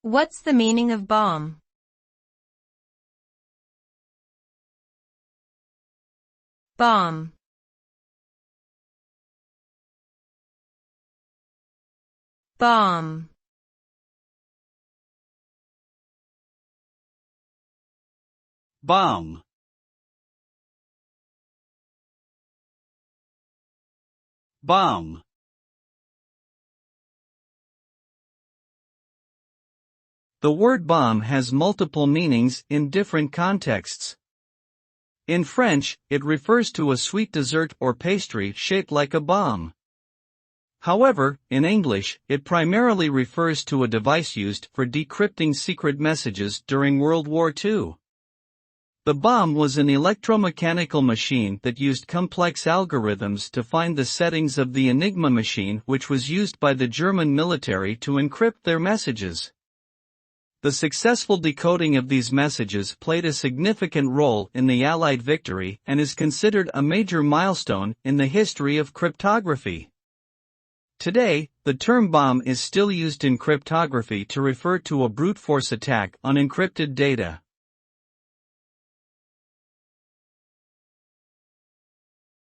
What's the meaning of bomb? Bomb. Bomb. Bomb. Bomb. The word bombe has multiple meanings in different contexts. In French, it refers to a sweet dessert or pastry shaped like a bomb. However, in English, it primarily refers to a device used for decrypting secret messages during World War II. The bombe was an electromechanical machine that used complex algorithms to find the settings of the Enigma machine, which was used by the German military to encrypt their messages. The successful decoding of these messages played a significant role in the Allied victory and is considered a major milestone in the history of cryptography. Today, the term bombe is still used in cryptography to refer to a brute force attack on encrypted data.